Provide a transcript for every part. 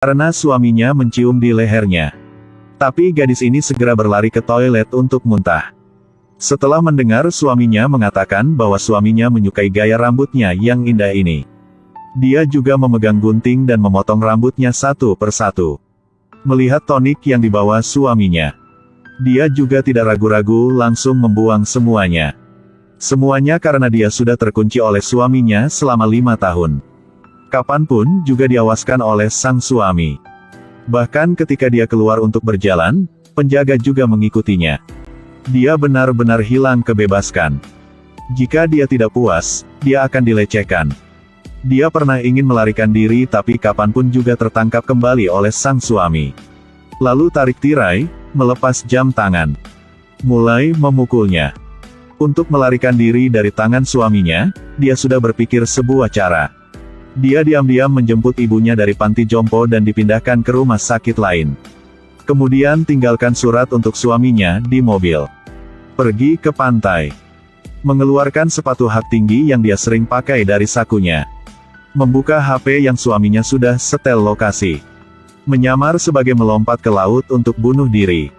karena suaminya mencium di lehernya. Tapi gadis ini segera berlari ke toilet untuk muntah. Setelah mendengar suaminya mengatakan bahwa suaminya menyukai gaya rambutnya yang indah ini, dia juga memegang gunting dan memotong rambutnya satu persatu. Melihat tonik yang dibawa suaminya, dia juga tidak ragu-ragu langsung membuang semuanya. Semuanya karena dia sudah terkunci oleh suaminya selama 5 tahun. Kapanpun juga diawaskan oleh sang suami. Bahkan ketika dia keluar untuk berjalan, penjaga juga mengikutinya. Dia benar-benar hilang kebebaskan. Jika dia tidak puas, dia akan dilecehkan. Dia pernah ingin melarikan diri tapi kapanpun juga tertangkap kembali oleh sang suami. Lalu tarik tirai, melepas jam tangan. Mulai memukulnya. Untuk melarikan diri dari tangan suaminya, dia sudah berpikir sebuah cara. Dia diam-diam menjemput ibunya dari panti jompo dan dipindahkan ke rumah sakit lain. Kemudian tinggalkan surat untuk suaminya di mobil. Pergi ke pantai. Mengeluarkan sepatu hak tinggi yang dia sering pakai dari sakunya. Membuka HP yang suaminya sudah setel lokasi. Menyamar sebagai melompat ke laut untuk bunuh diri.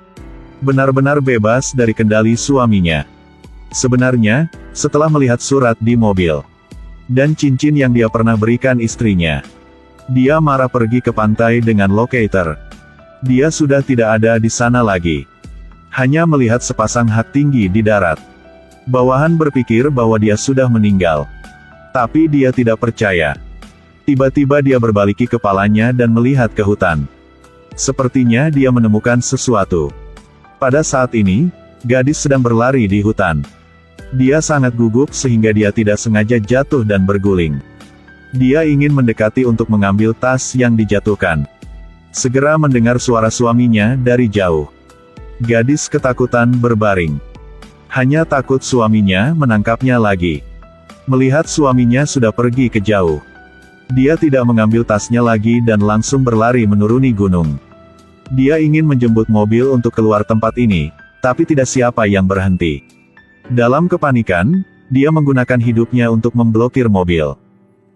Benar-benar bebas dari kendali suaminya. Sebenarnya, setelah melihat surat di mobil dan cincin yang dia pernah berikan istrinya, dia marah pergi ke pantai dengan locator. Dia sudah tidak ada di sana lagi. Hanya melihat sepasang hak tinggi di darat. Bawahan berpikir bahwa dia sudah meninggal. Tapi dia tidak percaya. Tiba-tiba dia berbaliki kepalanya dan melihat ke hutan. Sepertinya dia menemukan sesuatu. Pada saat ini, gadis sedang berlari di hutan. Dia sangat gugup sehingga dia tidak sengaja jatuh dan berguling. Dia ingin mendekati untuk mengambil tas yang dijatuhkan. Segera mendengar suara suaminya dari jauh. Gadis ketakutan berbaring. Hanya takut suaminya menangkapnya lagi. Melihat suaminya sudah pergi ke jauh, dia tidak mengambil tasnya lagi dan langsung berlari menuruni gunung. Dia ingin menjemput mobil untuk keluar tempat ini, tapi tidak siapa yang berhenti. Dalam kepanikan, dia menggunakan hidupnya untuk memblokir mobil.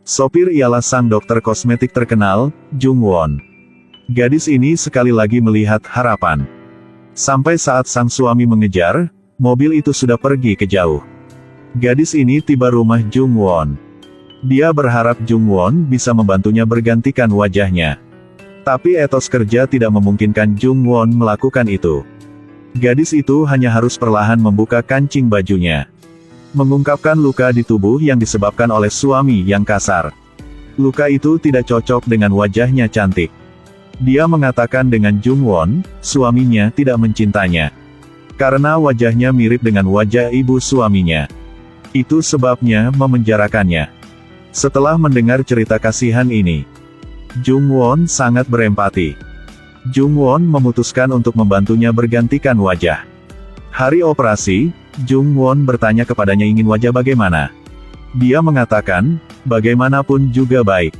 Sopir ialah sang dokter kosmetik terkenal, Jung Won. Gadis ini sekali lagi melihat harapan. Sampai saat sang suami mengejar, mobil itu sudah pergi ke jauh. Gadis ini tiba rumah Jung Won. Dia berharap Jung Won bisa membantunya bergantikan wajahnya. Tapi etos kerja tidak memungkinkan Jung Won melakukan itu. Gadis itu hanya harus perlahan membuka kancing bajunya. Mengungkapkan luka di tubuh yang disebabkan oleh suami yang kasar. Luka itu tidak cocok dengan wajahnya cantik. Dia mengatakan dengan Jung Won, suaminya tidak mencintanya. Karena wajahnya mirip dengan wajah ibu suaminya. Itu sebabnya memenjarakannya. Setelah mendengar cerita kasihan ini, Jung Won sangat berempati. Jung Won memutuskan untuk membantunya bergantikan wajah. Hari operasi, Jung Won bertanya kepadanya ingin wajah bagaimana. Dia mengatakan, bagaimanapun juga baik.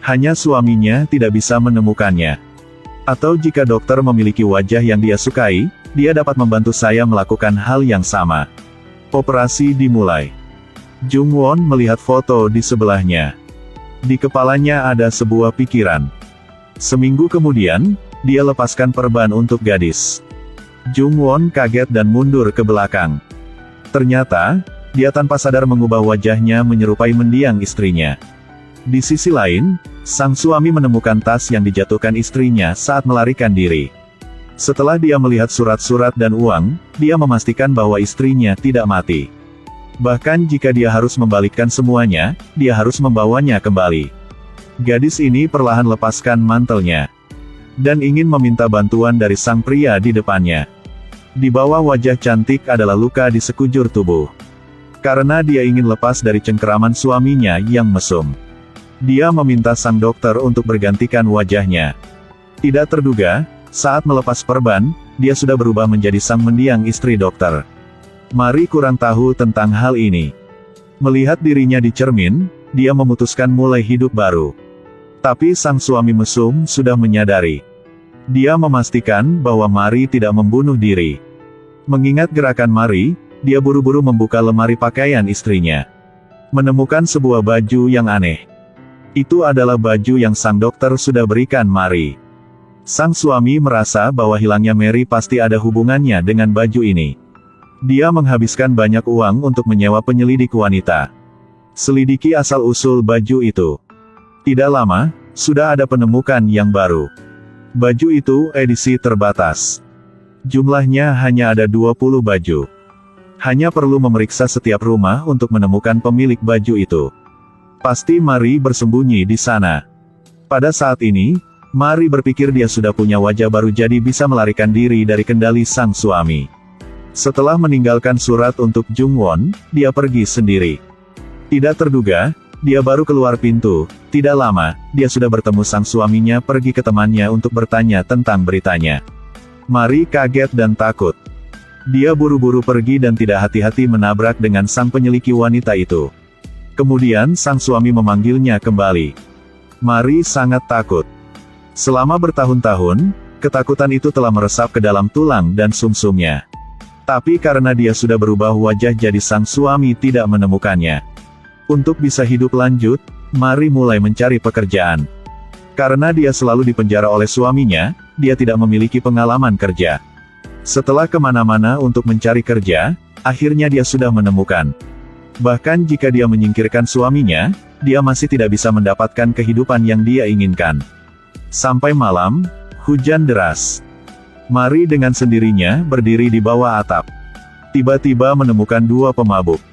Hanya suaminya tidak bisa menemukannya. Atau jika dokter memiliki wajah yang dia sukai, dia dapat membantu saya melakukan hal yang sama. Operasi dimulai. Jung Won melihat foto di sebelahnya. Di kepalanya ada sebuah pikiran. Seminggu kemudian, dia lepaskan perban untuk gadis. Jung Won kaget dan mundur ke belakang. Ternyata, dia tanpa sadar mengubah wajahnya menyerupai mendiang istrinya. Di sisi lain, sang suami menemukan tas yang dijatuhkan istrinya saat melarikan diri. Setelah dia melihat surat-surat dan uang, dia memastikan bahwa istrinya tidak mati. Bahkan jika dia harus membalikkan semuanya, dia harus membawanya kembali. Gadis ini perlahan lepaskan mantelnya. Dan ingin meminta bantuan dari sang pria di depannya. Di bawah wajah cantik adalah luka di sekujur tubuh. Karena dia ingin lepas dari cengkeraman suaminya yang mesum. Dia meminta sang dokter untuk bergantikan wajahnya. Tidak terduga, saat melepas perban, dia sudah berubah menjadi sang mendiang istri dokter. Mari kurang tahu tentang hal ini. Melihat dirinya di cermin, dia memutuskan mulai hidup baru. Tapi sang suami mesum sudah menyadari. Dia memastikan bahwa Mari tidak membunuh diri. Mengingat gerakan Mari, dia buru-buru membuka lemari pakaian istrinya. Menemukan sebuah baju yang aneh. Itu adalah baju yang sang dokter sudah berikan Mary. Sang suami merasa bahwa hilangnya Mary pasti ada hubungannya dengan baju ini. Dia menghabiskan banyak uang untuk menyewa penyelidik wanita. Selidiki asal-usul baju itu. Tidak lama, sudah ada penemukan yang baru. Baju itu edisi terbatas. Jumlahnya hanya ada 20 baju. Hanya perlu memeriksa setiap rumah untuk menemukan pemilik baju itu. Pasti Mary bersembunyi di sana. Pada saat ini, Mary berpikir dia sudah punya wajah baru jadi bisa melarikan diri dari kendali sang suami. Setelah meninggalkan surat untuk Jung Won, dia pergi sendiri. Tidak terduga, dia baru keluar pintu, tidak lama, dia sudah bertemu sang suaminya pergi ke temannya untuk bertanya tentang beritanya. Mary kaget dan takut. Dia buru-buru pergi dan tidak hati-hati menabrak dengan sang penyeliki wanita itu. Kemudian sang suami memanggilnya kembali. Mary sangat takut. Selama bertahun-tahun, ketakutan itu telah meresap ke dalam tulang dan sumsumnya. Tapi karena dia sudah berubah wajah jadi sang suami tidak menemukannya. Untuk bisa hidup lanjut, Mary mulai mencari pekerjaan. Karena dia selalu dipenjara oleh suaminya, dia tidak memiliki pengalaman kerja. Setelah kemana-mana untuk mencari kerja, akhirnya dia sudah menemukan. Bahkan jika dia menyingkirkan suaminya, dia masih tidak bisa mendapatkan kehidupan yang dia inginkan. Sampai malam, hujan deras. Mary dengan sendirinya berdiri di bawah atap. Tiba-tiba menemukan dua pemabuk.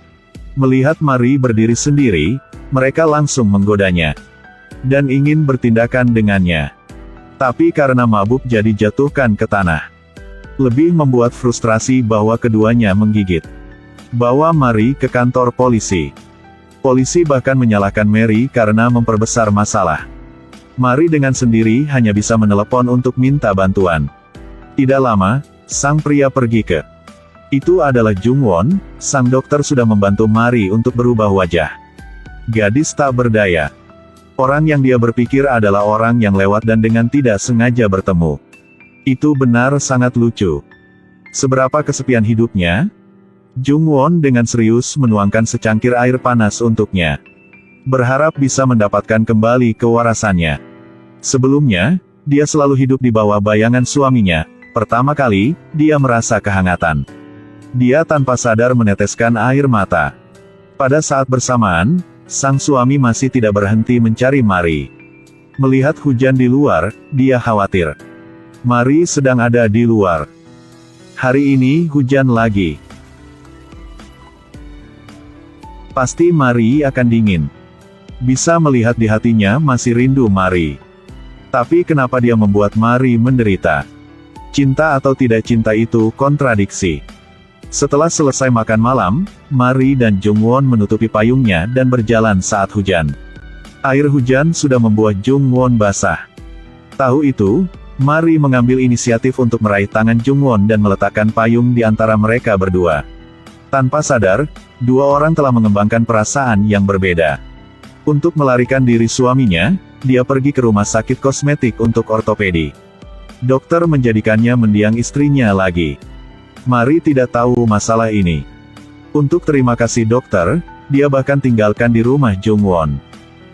Melihat Mary berdiri sendiri, mereka langsung menggodanya. Dan ingin bertindakan dengannya. Tapi karena mabuk jadi jatuhkan ke tanah. Lebih membuat frustrasi bahwa keduanya menggigit. Bawa Mary ke kantor polisi. Polisi bahkan menyalahkan Mary karena memperbesar masalah. Mary dengan sendiri hanya bisa menelepon untuk minta bantuan. Tidak lama, sang pria pergi ke. Itu adalah Jung Won, sang dokter sudah membantu Mary untuk berubah wajah. Gadis tak berdaya. Orang yang dia berpikir adalah orang yang lewat dan dengan tidak sengaja bertemu. Itu benar sangat lucu. Seberapa kesepian hidupnya? Jung Won dengan serius menuangkan secangkir air panas untuknya. Berharap bisa mendapatkan kembali kewarasannya. Sebelumnya, dia selalu hidup di bawah bayangan suaminya. Pertama kali, dia merasa kehangatan. Dia tanpa sadar meneteskan air mata. Pada saat bersamaan, sang suami masih tidak berhenti mencari Mary. Melihat hujan di luar, dia khawatir. Mary sedang ada di luar. Hari ini hujan lagi. Pasti Mary akan dingin. Bisa melihat di hatinya masih rindu Mary. Tapi kenapa dia membuat Mary menderita? Cinta atau tidak cinta itu kontradiksi. Setelah selesai makan malam, Mary dan Jung Won menutupi payungnya dan berjalan saat hujan. Air hujan sudah membuat Jung Won basah. Tahu itu, Mary mengambil inisiatif untuk meraih tangan Jung Won dan meletakkan payung di antara mereka berdua. Tanpa sadar, dua orang telah mengembangkan perasaan yang berbeda. Untuk melarikan diri suaminya, dia pergi ke rumah sakit kosmetik untuk ortopedi. Dokter menjadikannya mendiang istrinya lagi. Mary tidak tahu masalah ini. Untuk terima kasih dokter, dia bahkan tinggalkan di rumah Jung Won.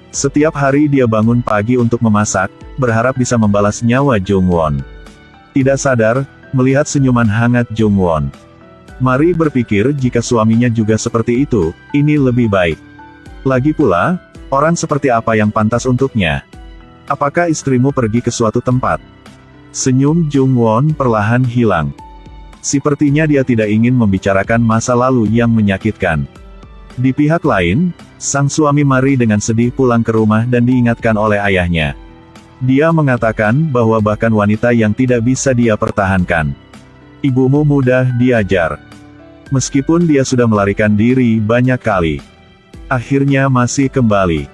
Setiap hari dia bangun pagi untuk memasak, berharap bisa membalas nyawa Jung Won. Tidak sadar, melihat senyuman hangat Jung Won. Mary berpikir jika suaminya juga seperti itu, ini lebih baik. Lagi pula, orang seperti apa yang pantas untuknya? Apakah istrimu pergi ke suatu tempat? Senyum Jung Won perlahan hilang. Sepertinya dia tidak ingin membicarakan masa lalu yang menyakitkan. Di pihak lain, sang suami Mary dengan sedih pulang ke rumah dan diingatkan oleh ayahnya. Dia mengatakan bahwa bahkan wanita yang tidak bisa dia pertahankan. Ibumu mudah diajar. Meskipun dia sudah melarikan diri banyak kali. Akhirnya masih kembali.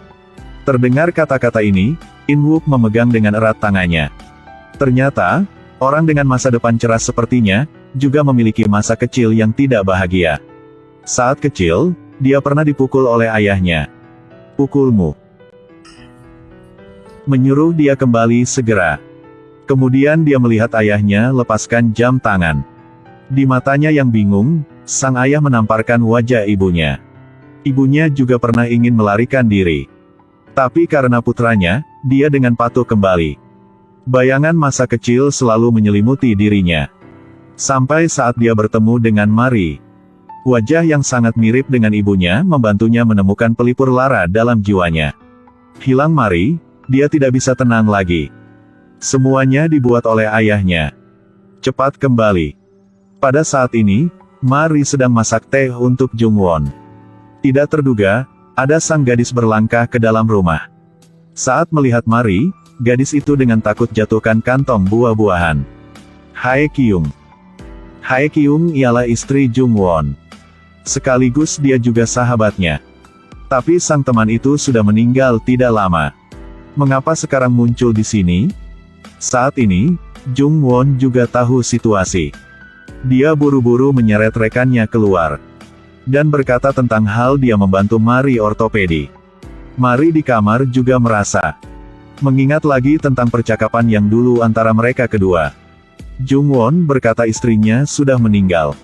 Terdengar kata-kata ini, In Wook memegang dengan erat tangannya. Ternyata, orang dengan masa depan cerah sepertinya, juga memiliki masa kecil yang tidak bahagia. Saat kecil, dia pernah dipukul oleh ayahnya. Pukulmu. Menyuruh dia kembali segera. Kemudian dia melihat ayahnya lepaskan jam tangan. Di matanya yang bingung, sang ayah menamparkan wajah ibunya. Ibunya juga pernah ingin melarikan diri. Tapi karena putranya, dia dengan patuh kembali. Bayangan masa kecil selalu menyelimuti dirinya. Sampai saat dia bertemu dengan Marie. Wajah yang sangat mirip dengan ibunya membantunya menemukan pelipur lara dalam jiwanya. Hilang Marie, dia tidak bisa tenang lagi. Semuanya dibuat oleh ayahnya. Cepat kembali. Pada saat ini, Marie sedang masak teh untuk Jungwon. Tidak terduga, ada sang gadis berlangkah ke dalam rumah. Saat melihat Marie, gadis itu dengan takut jatuhkan kantong buah-buahan. Hae Kyung. Hae Kyung ialah istri Jungwon. Sekaligus dia juga sahabatnya. Tapi sang teman itu sudah meninggal tidak lama. Mengapa sekarang muncul di sini? Saat ini, Jungwon juga tahu situasi. Dia buru-buru menyeret rekannya keluar. Dan berkata tentang hal dia membantu Marie ortopedi. Marie di kamar juga merasa. Mengingat lagi tentang percakapan yang dulu antara mereka kedua. Jungwon berkata istrinya sudah meninggal.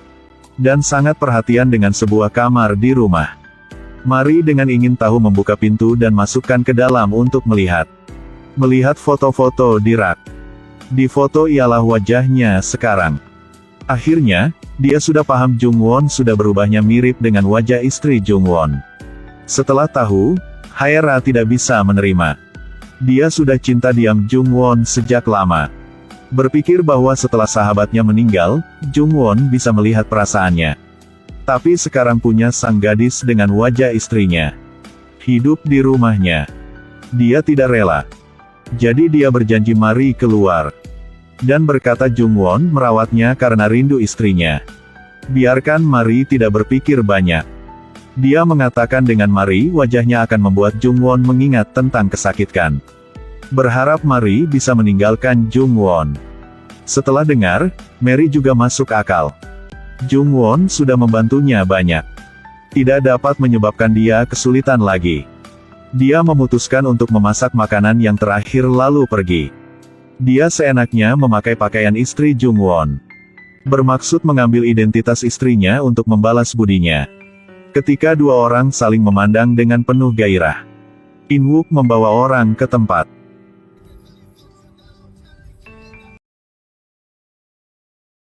Dan sangat perhatian dengan sebuah kamar di rumah. Marie dengan ingin tahu membuka pintu dan masukkan ke dalam untuk melihat. Melihat foto-foto di rak. Di foto ialah wajahnya sekarang. Akhirnya, dia sudah paham Jungwon sudah berubahnya mirip dengan wajah istri Jungwon. Setelah tahu, Haera tidak bisa menerima. Dia sudah cinta diam Jungwon sejak lama. Berpikir bahwa setelah sahabatnya meninggal, Jungwon bisa melihat perasaannya. Tapi sekarang punya sang gadis dengan wajah istrinya. Hidup di rumahnya. Dia tidak rela. Jadi dia berjanji Marie keluar. Dan berkata Jungwon merawatnya karena rindu istrinya. Biarkan Marie tidak berpikir banyak. Dia mengatakan dengan Marie wajahnya akan membuat Jungwon mengingat tentang kesakitkan. Berharap Marie bisa meninggalkan Jungwon. Setelah dengar, Mary juga masuk akal. Jungwon sudah membantunya banyak. Tidak dapat menyebabkan dia kesulitan lagi. Dia memutuskan untuk memasak makanan yang terakhir lalu pergi. Dia seenaknya memakai pakaian istri Jungwon. Bermaksud mengambil identitas istrinya untuk membalas budinya. Ketika dua orang saling memandang dengan penuh gairah. In Wook membawa orang ke tempat.